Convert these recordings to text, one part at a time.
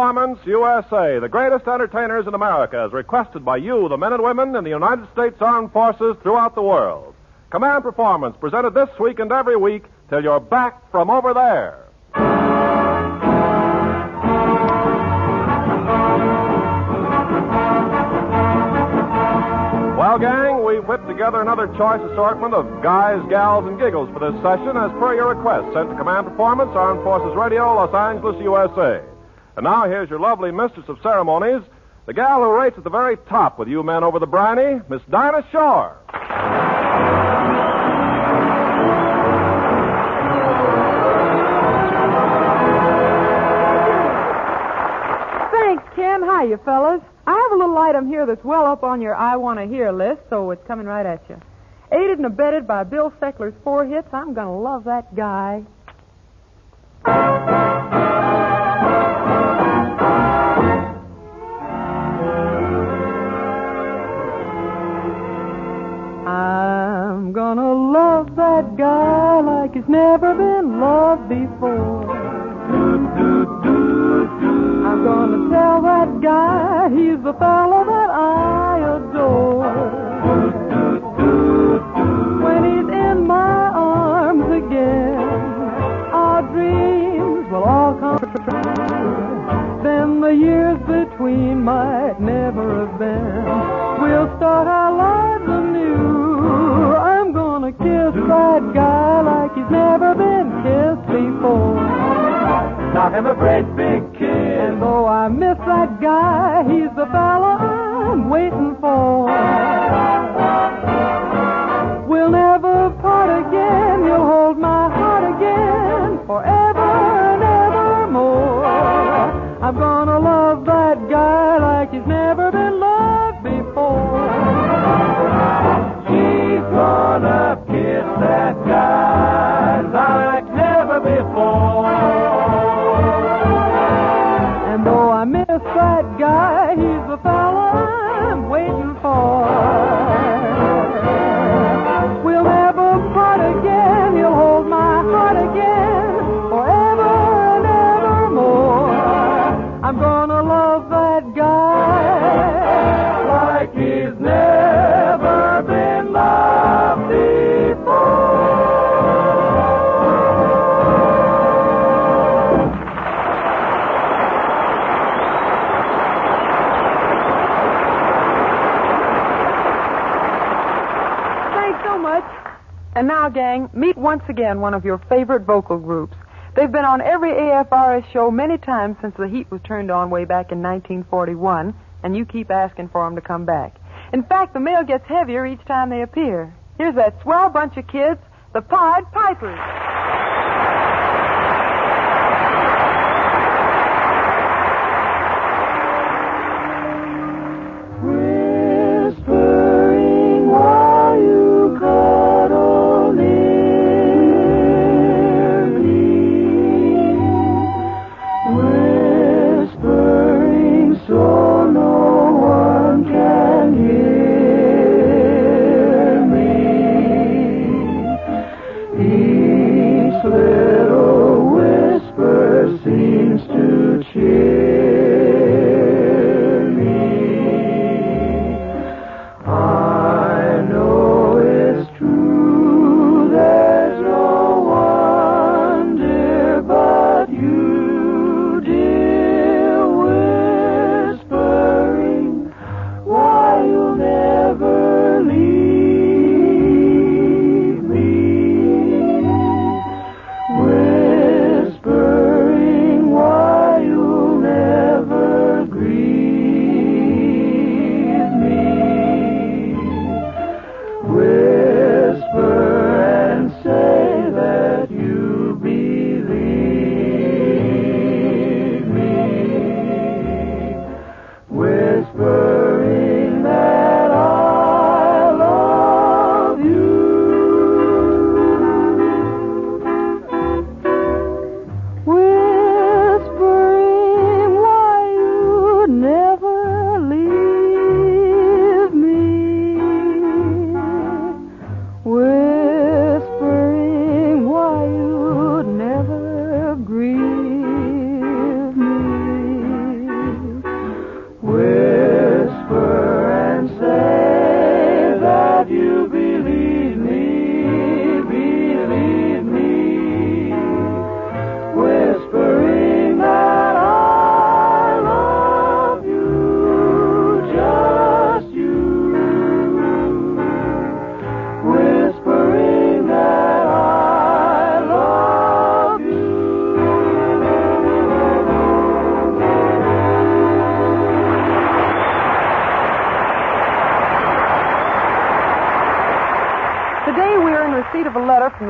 Performance USA, the greatest entertainers in America, as requested by you, the men and women in the United States Armed Forces throughout the world. Command Performance, presented this week and every week till you're back from over there. Well, gang, we've whipped together another choice assortment of guys, gals, and giggles for this session as per your request, sent to Command Performance, Armed Forces Radio, Los Angeles, USA. And now here's your lovely mistress of ceremonies, the gal who rates at the very top with you men over the briny, Miss Dinah Shore. Thanks, Ken. Hiya, fellas. I have a little item here that's well up on your I Want to Hear list, so it's coming right at you. Aided and abetted by Bill Seckler's 4 hits, I'm going to love that guy. I'm gonna love that guy like he's never been loved before. I'm gonna tell that guy he's the fellow that I adore. When he's in my arms again, our dreams will all come true. Then the years between might never have been. We'll start our lives anew. I'm gonna kiss that guy like he's never been kissed before. Knock him a great big kiss. And though I miss that guy, he's the fella I'm waiting for. We'll never part again. You'll hold my heart again forever and evermore. I'm gonna love that guy like he's never been loved before. She's gonna kiss that guy like never before. And though I miss that guy, he's the fella I'm waiting for. We'll never part again. He'll hold my heart again forever and evermore. I'm gonna love that guy like he's never been loved before. Thanks so much. And now, gang, meet once again one of your favorite vocal groups. They've been on every AFRS show many times since the heat was turned on way back in 1941, and you keep asking for them to come back. In fact, the mail gets heavier each time they appear. Here's that swell bunch of kids, the Pied Pipers. Whispering while you cuddle near me, whispering so no one can hear me. Each little whisper seems to cheer me. I know it's true, there's no one, dear, but you, dear, whispering why you'll never leave me.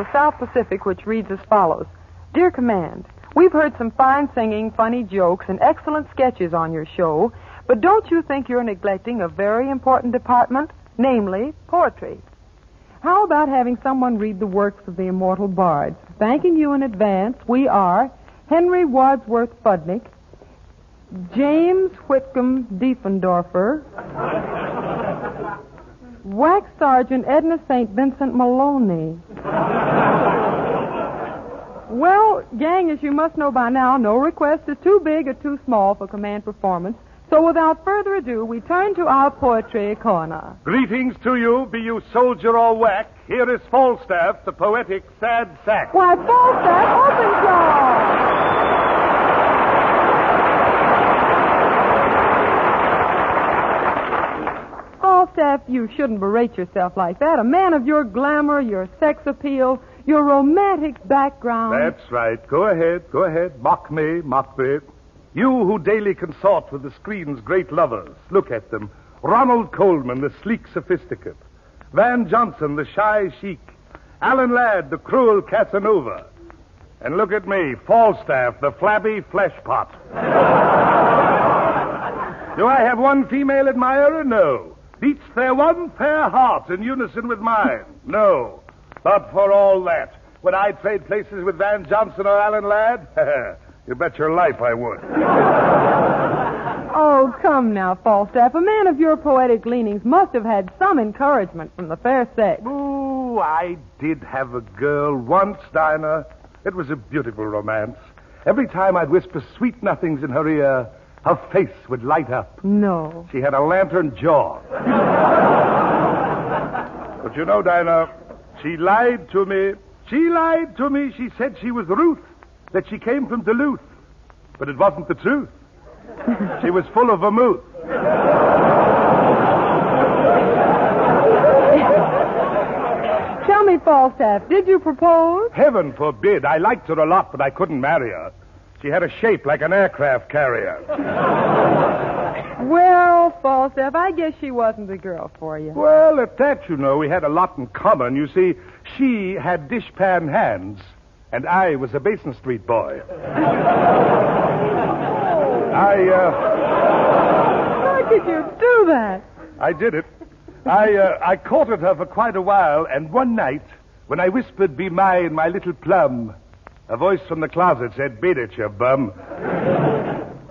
the South Pacific, which reads as follows. Dear Command, we've heard some fine singing, funny jokes, and excellent sketches on your show, but don't you think you're neglecting a very important department, namely poetry? How about having someone read the works of the immortal bards? Thanking you in advance, we are Henry Wadsworth Fudnick, James Whitcomb Diefendorfer, Wax Sergeant Edna St. Vincent Maloney. Well, gang, as you must know by now, no request is too big or too small for command performance. So without further ado, we turn to our poetry corner. Greetings to you, be you soldier or whack. Here is Falstaff, the poetic sad sack. Why, Falstaff, open jaw! Falstaff, you shouldn't berate yourself like that. A man of your glamour, your sex appeal, your romantic background. That's right. Go ahead. Mock me. You who daily consort with the screen's great lovers. Look at them. Ronald Colman, the sleek sophisticate. Van Johnson, the shy chic. Allan Ladd, the cruel Casanova. And look at me, Falstaff, the flabby flesh pot. Do I have one female admirer? No. Beats their one fair heart in unison with mine? No. But for all that, would I trade places with Van Johnson or Allan Ladd? You bet your life I would. Oh, come now, Falstaff. A man of your poetic leanings must have had some encouragement from the fair sex. Ooh, I did have a girl once, Dinah. It was a beautiful romance. Every time I'd whisper sweet nothings in her ear, her face would light up. No. She had a lantern jaw. But you know, Dinah, she lied to me. She said she was Ruth, that she came from Duluth. But it wasn't the truth. She was full of vermouth. Tell me, Falstaff, did you propose? Heaven forbid. I liked her a lot, but I couldn't marry her. She had a shape like an aircraft carrier. Well, Falstaff, I guess she wasn't the girl for you. Well, at that, you know, we had a lot in common. You see, she had dishpan hands, and I was a Basin Street boy. How did you do that? I did it. I courted her for quite a while, and one night, when I whispered, "Be mine, my little plum," a voice from the closet said, "Beat it, you bum."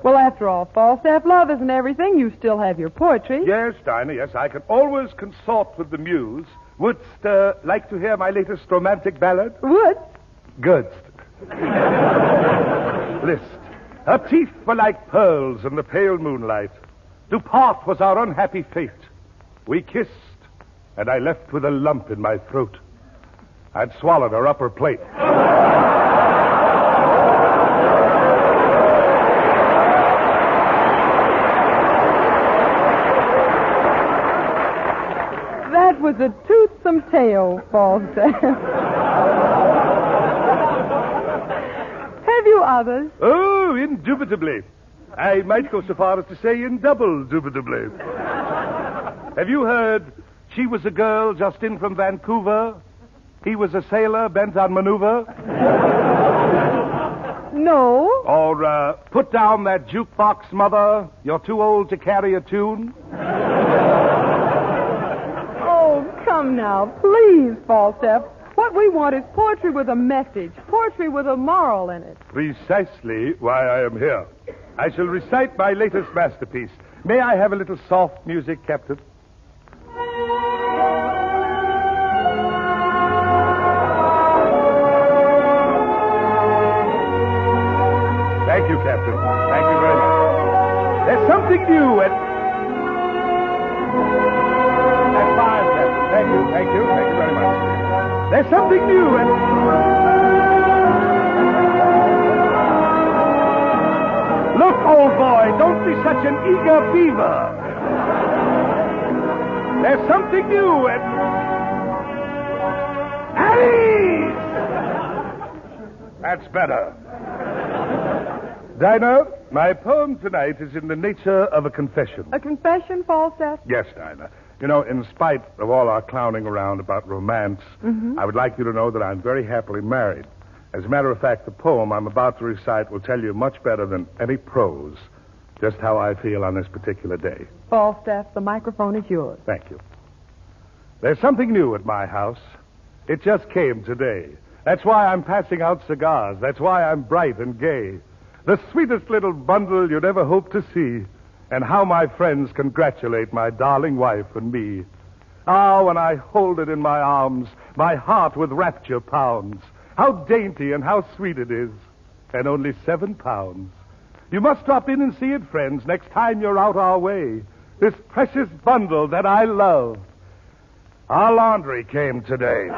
Well, after all, Falstaff, love isn't everything. You still have your poetry. Yes, Dinah, yes, I can always consort with the muse. Wouldst like to hear my latest romantic ballad? Would? Good. List. Her teeth were like pearls in the pale moonlight. To part was our unhappy fate. We kissed, and I left with a lump in my throat. I'd swallowed her upper plate. That was a toothsome tale, Falstaff. Have you others? Oh, indubitably. I might go so far as to say indubitably. Have you heard she was a girl just in from Vancouver? He was a sailor bent on maneuver? No. Or, put down that jukebox, mother. You're too old to carry a tune? Oh, come now, please, Falstaff. What we want is poetry with a message, poetry with a moral in it. Precisely why I am here. I shall recite my latest masterpiece. May I have a little soft music, Captain? Thank you, Captain. Thank you very much. There's something new at... That's fine, Captain. Thank you very much. There's something new at... Look, old boy, don't be such an eager beaver. There's something new at... Alice! That's better. Dinah, my poem tonight is in the nature of a confession. A confession, Falstaff? Yes, Dinah. You know, in spite of all our clowning around about romance, I would like you to know that I'm very happily married. As a matter of fact, the poem I'm about to recite will tell you much better than any prose just how I feel on this particular day. Falstaff, the microphone is yours. Thank you. There's something new at my house. It just came today. That's why I'm passing out cigars. That's why I'm bright and gay. The sweetest little bundle you'd ever hope to see. And how my friends congratulate my darling wife and me. Ah, when I hold it in my arms, my heart with rapture pounds. How dainty and how sweet it is. And only 7 pounds. You must drop in and see it, friends, next time you're out our way. This precious bundle that I love. Our laundry came today.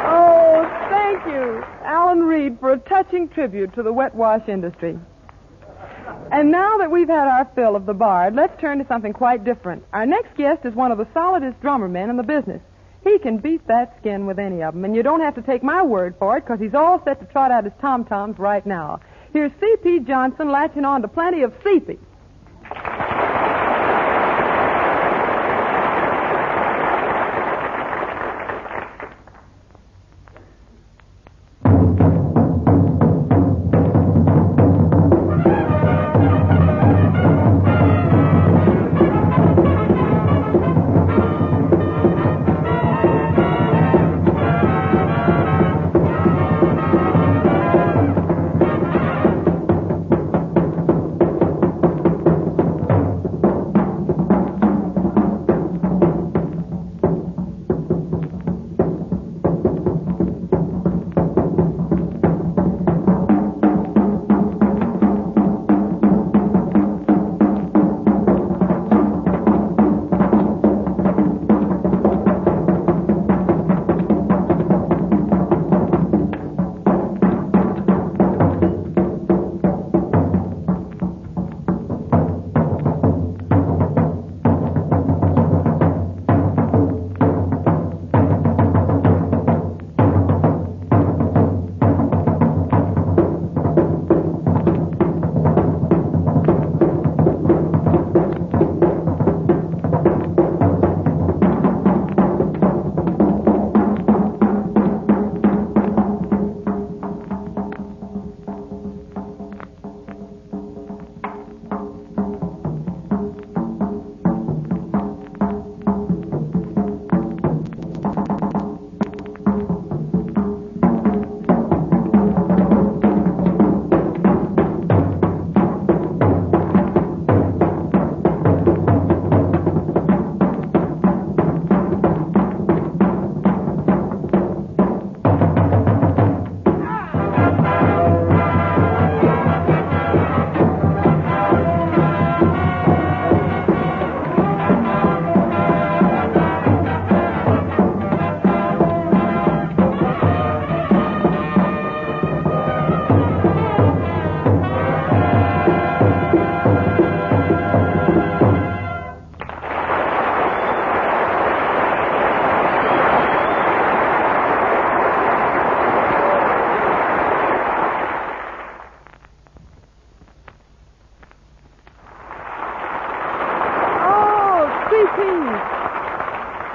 Oh, thank you, Allan Reed, for a touching tribute to the wet wash industry. And now that we've had our fill of the bard, let's turn to something quite different. Our next guest is one of the solidest drummer men in the business. He can beat that skin with any of them, and you don't have to take my word for it, because he's all set to trot out his tom-toms right now. Here's C.P. Johnson latching on to plenty of C.P.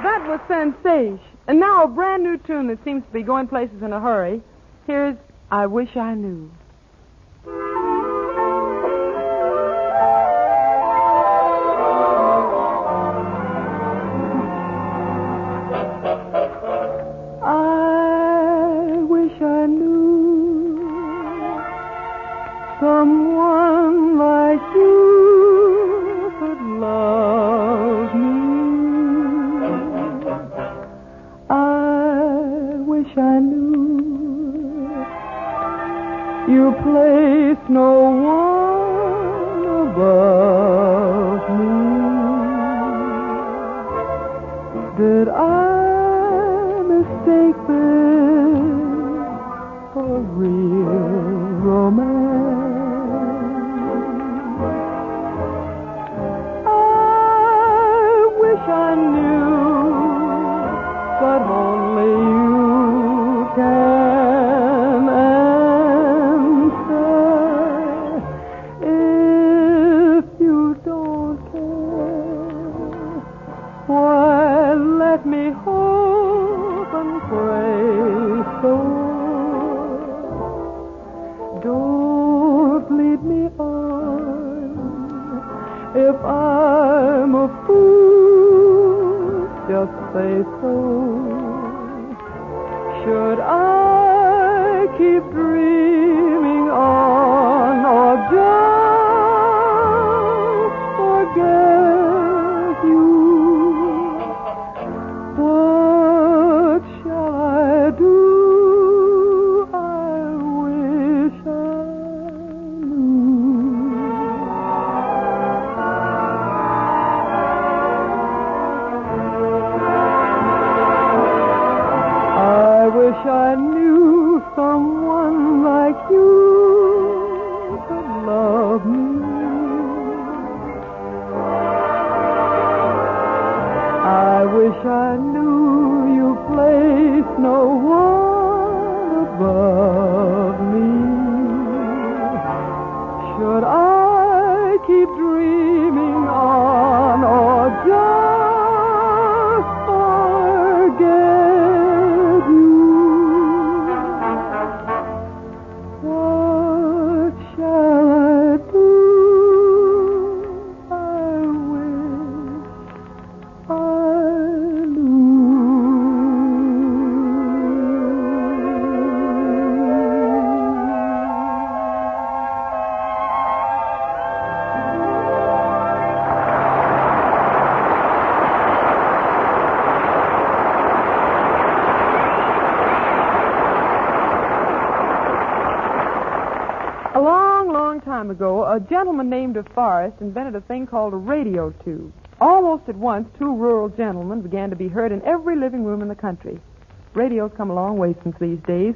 That was sensation. And now a brand new tune that seems to be going places in a hurry. Here's I Wish I Knew. I wish I knew someone like you could love me. I wish I knew you place no one above me. Did I mistake this for real romance? I wish I knew, but only you can If I'm a fool, just say so. Should I keep dreaming on or just forget you? What shall I do? I wish I knew. I wish I knew someone like you could love me. I wish I knew you placed no one above me. Should I keep dreaming on or just forget you? What shall I do? I wish I A long, long time ago, a gentleman named DeForest invented a thing called a radio tube. Almost at once, two rural gentlemen began to be heard in every living room in the country. Radio's come a long way since these days,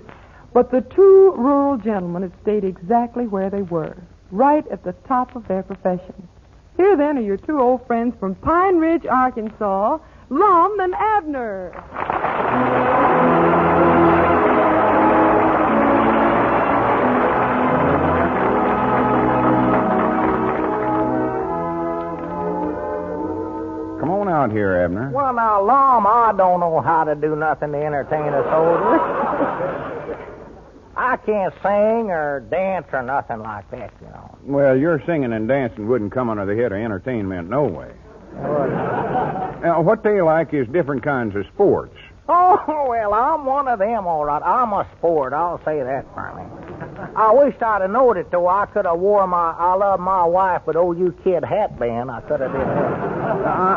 but the two rural gentlemen had stayed exactly where they were, right at the top of their profession. Here, then, are your two old friends from Pine Ridge, Arkansas, Lum and Abner. Come on out here, Abner. Well, now, Lum, I don't know how to do nothing to entertain us soldiers. I can't sing or dance or nothing like that, you know. Well, your singing and dancing wouldn't come under the head of entertainment no way. Now, what they like is different kinds of sports. Oh, well, I'm one of them, all right. I'm a sport, I'll say that for me. I wished I'd have known it, though. I could have wore my I love my wife, but oh, you kid hat band, I could have did that.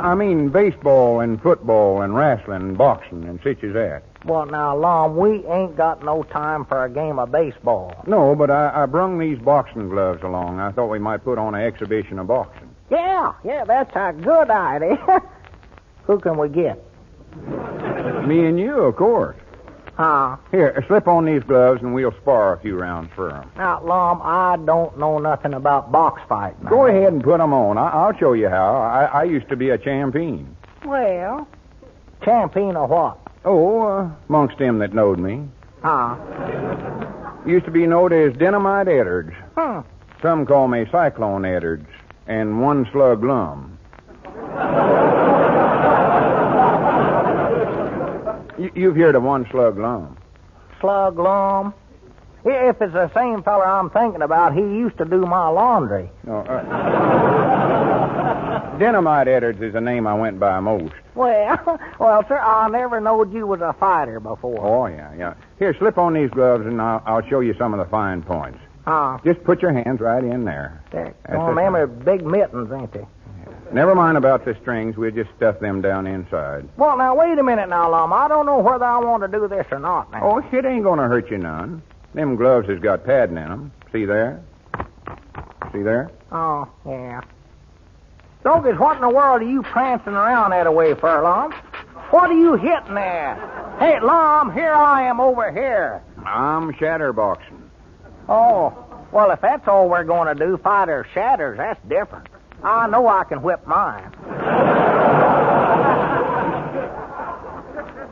I mean baseball and football and wrestling and boxing and such as that. Well, now, Lum, we ain't got no time for a game of baseball. No, but I brung these boxing gloves along. I thought we might put on an exhibition of boxing. Yeah, that's a good idea. Who can we get? Me and you, of course. Here, slip on these gloves and we'll spar a few rounds for them. Now, Lum, I don't know nothing about box fighting. Go ahead and put them on. I'll show you how. I used to be a champion. Well, champion of what? Oh, amongst them that knowed me. Used to be known as Dynamite Edwards. Some call me Cyclone Edwards and One Slug Lum. You've heard of One Slug Lum. Slug Lum? If it's the same fella I'm thinking about, he used to do my laundry. Dynamite Edwards is the name I went by most. Well, sir, I never knowed you was a fighter before. Oh, yeah. Here, slip on these gloves and I'll show you some of the fine points. Just put your hands right in there. Them are big mittens, ain't they? Never mind about the strings. We'll just stuff them down inside. Well, now, wait a minute now, Lum. I don't know whether I want to do this or not now. Oh, it ain't going to hurt you none. Them gloves has got padding in them. See there? See there? Oh, yeah. Doggis, what in the world are you prancing around that way for, Lum? What are you hitting at? Hey, Lum, here I am over here. I'm shatterboxing. Oh, well, if that's all we're going to do, fight or shatters, that's different. I know I can whip mine.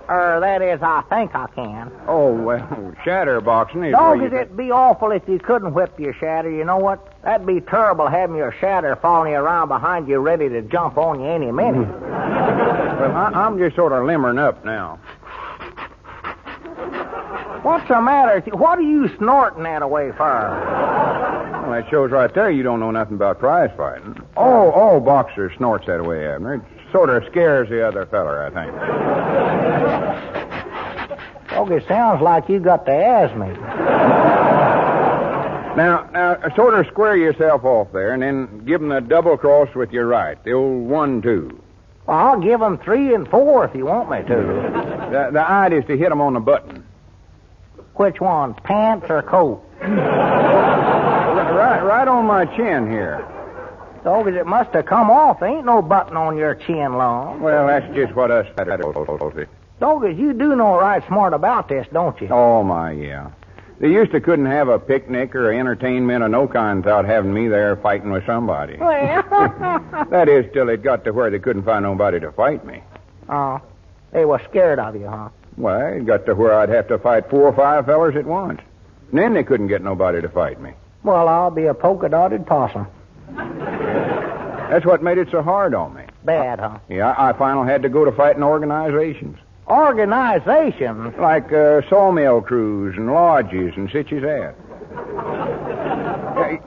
That is, I think I can. Oh, well, shatterboxing is... Doggis, it'd be awful if you couldn't whip your shatter. You know what? That'd be terrible having your shatter following you around behind you ready to jump on you any minute. Well, I'm just sort of limbering up now. What's the matter? What are you snorting that away for? Well, that shows right there you don't know nothing about prize fighting. All boxers snorts that way, Abner. It sort of scares the other feller, I think. Okay, sounds like you got the asthma. Now, sort of square yourself off there and then give him the double cross with your right, the old 1-2. Well, I'll give him 3 and 4 if you want me to. The idea is to hit him on the button. Which one, pants or coat? Right on my chin here. Doggies, it must have come off. There ain't no button on your chin, Lum. Well, that's just what us... Doggies, you do know right smart about this, don't you? Oh, my, yeah. They used to couldn't have a picnic or entertainment of no kind without having me there fighting with somebody. Well... That is, till it got to where they couldn't find nobody to fight me. Oh, they were scared of you, huh? Well, it got to where I'd have to fight 4 or 5 fellers at once. And then they couldn't get nobody to fight me. Well, I'll be a polka-dotted possum. That's what made it so hard on me. Bad, huh? Yeah, I finally had to go to fighting organizations. Organizations? Like sawmill crews and lodges and such as that.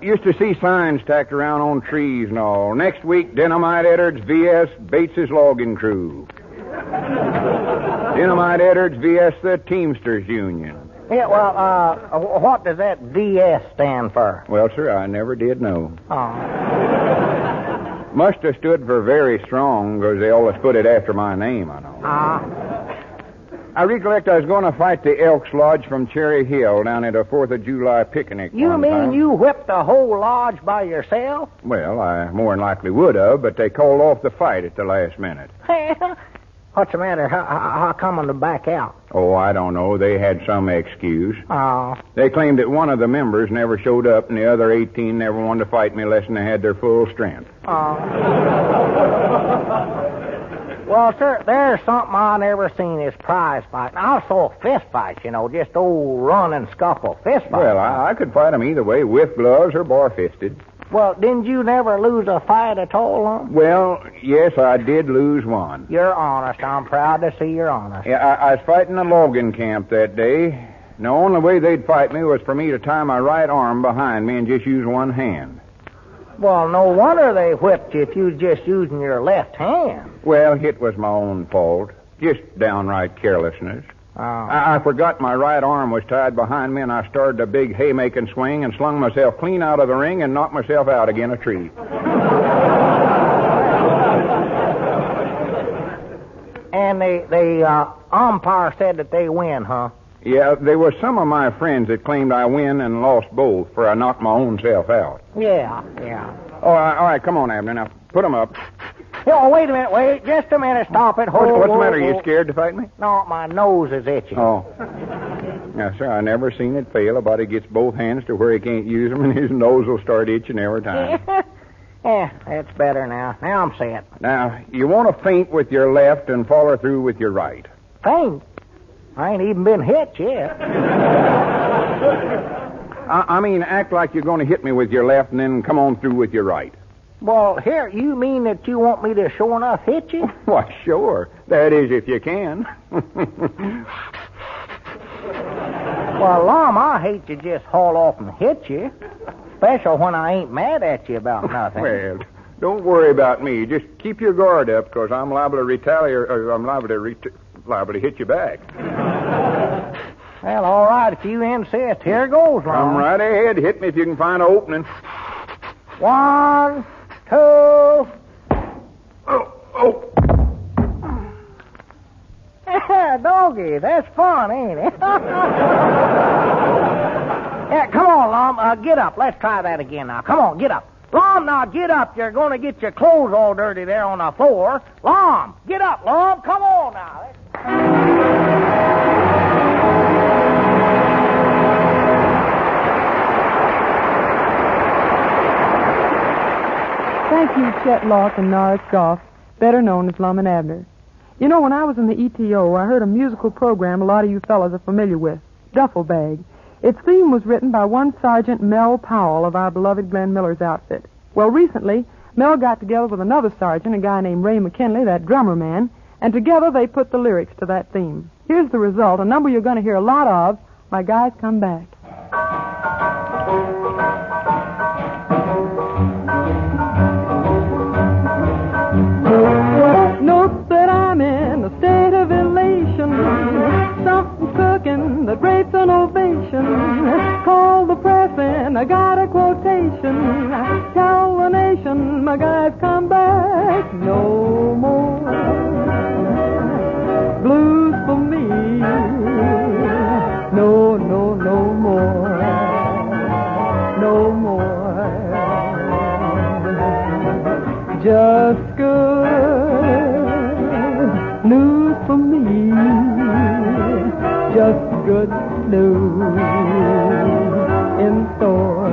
Used to see signs tacked around on trees and all. Next week, Dynamite Edwards V.S. Bates's Logging Crew. Dynamite Edwards V.S. the Teamsters Union. Yeah, well, what does that V.S. stand for? Well, sir, I never did know. Oh. Must have stood for very strong, because they always put it after my name, I know. I recollect I was going to fight the Elks Lodge from Cherry Hill down at a 4th of July picnic. You mean time. You whipped the whole lodge by yourself? Well, I more than likely would have, but they called off the fight at the last minute. What's the matter? How come to back out? Oh, I don't know. They had some excuse. Oh. They claimed that one of the members never showed up and the other 18 never wanted to fight me unless they had their full strength. Oh. Well, sir, there's something I never seen is prize fighting. I saw fist fights, just old run and scuffle fist fights. Well, I could fight them either way, with gloves or bar-fisted. Well, didn't you never lose a fight at all, huh? Well, yes, I did lose one. You're honest. I'm proud to see you're honest. Yeah, I was fighting a logging camp that day. And the only way they'd fight me was for me to tie my right arm behind me and just use one hand. Well, no wonder they whipped you if you was just using your left hand. Well, it was my own fault. Just downright carelessness. Oh. I forgot my right arm was tied behind me, and I started a big haymaking swing and slung myself clean out of the ring and knocked myself out again a tree. And the umpire said that they win, huh? Yeah, there was some of my friends that claimed I win and lost both, for I knocked my own self out. Yeah. Oh, all right, come on, Abner. Now, put them up. Oh, wait a minute. Wait, just a minute. Stop it. What's the matter? Are you scared to fight me? No, my nose is itching. Oh. Yes, sir, I never seen it fail. A body gets both hands to where he can't use them, and his nose will start itching every time. Yeah, that's better now. Now I'm set. Now, you want to feint with your left and follow through with your right. Feint? I ain't even been hit yet. I mean, act like you're going to hit me with your left and then come on through with your right. Well, here, you mean that you want me to sure enough hit you? Why, sure. That is, if you can. Well, Lum, I hate to just haul off and hit you, especially when I ain't mad at you about nothing. Well, don't worry about me. Just keep your guard up, because I'm liable to retaliate, or I'm liable to hit you back. Well, all right, if you insist. Here goes, Lum. Come right ahead. Hit me if you can find an opening. 1, 2... Oh. Doggy, that's fun, ain't it? Yeah, come on, Lum. Get up. Let's try that again now. Come on, get up. Lum, now get up. You're going to get your clothes all dirty there on the floor. Lum, get up, Lum. Come on now. Thank you, Chet Locke and Norris Goff, better known as Lum Abner. You know, when I was in the ETO, I heard a musical program a lot of you fellas are familiar with, Duffel Bag. Its theme was written by one Sergeant Mel Powell of our beloved Glenn Miller's outfit. Well, recently, Mel got together with another sergeant, a guy named Ray McKinley, that drummer man, and together they put the lyrics to that theme. Here's the result, a number you're going to hear a lot of, My Guys Come Back. back no more blues for me. No, no, no more. No more. Just good news for me. Just good news in store.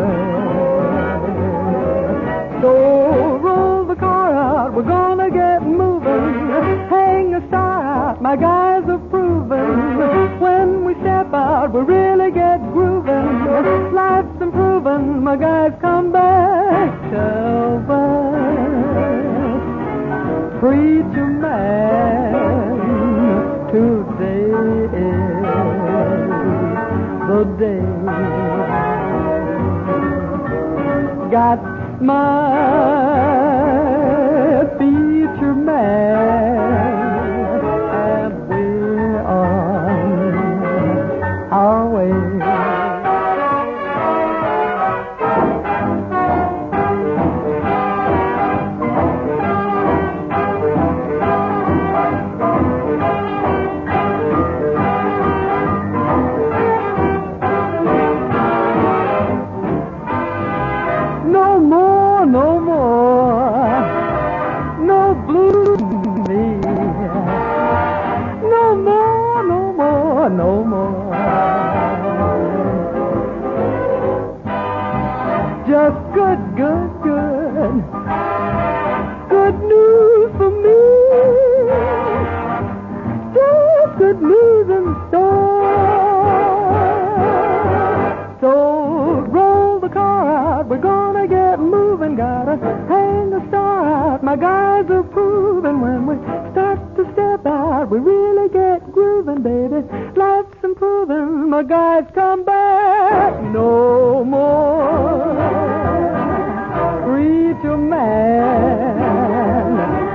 So roll the car out, we're gonna get moving. Hang a star out, my guys are proving. When we step out, we really get grooving. Life's improving, my guys come back. Tell that preacher man today is the day. Got my feature man, and we're on our way. No more, no blue me. No more, no more, no more. Just good, good, good. Good news for me. Just good news in store. So roll the car out, we're gonna get moving. Gotta hang the star out, my guys are proving. When we start to step out, we really get grooving, baby. Life's improving, my guys come back. No more preacher man,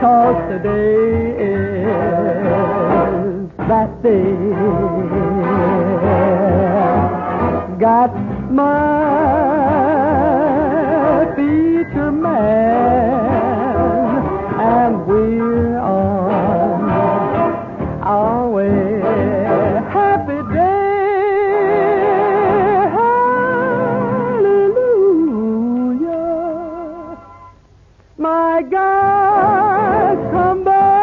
'cause today is that day. Got my feature man, and we're on our way. Happy day, hallelujah. My guys come back.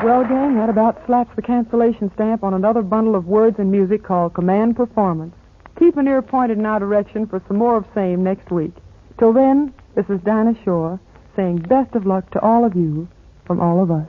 Well, gang, that about slaps the cancellation stamp on another bundle of words and music called Command Performance. Keep an ear pointed in our direction for some more of same next week. Till then, this is Dinah Shore saying best of luck to all of you from all of us.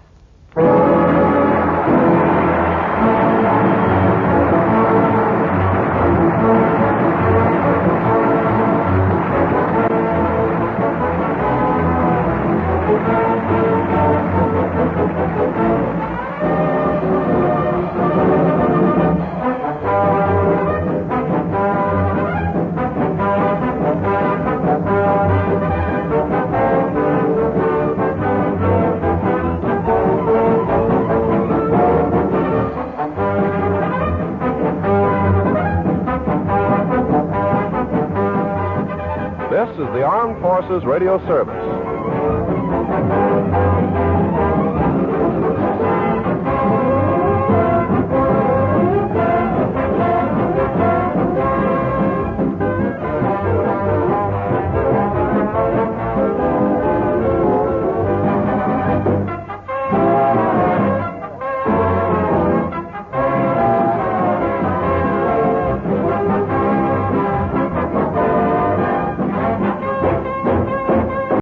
This is the Armed Forces Radio Service.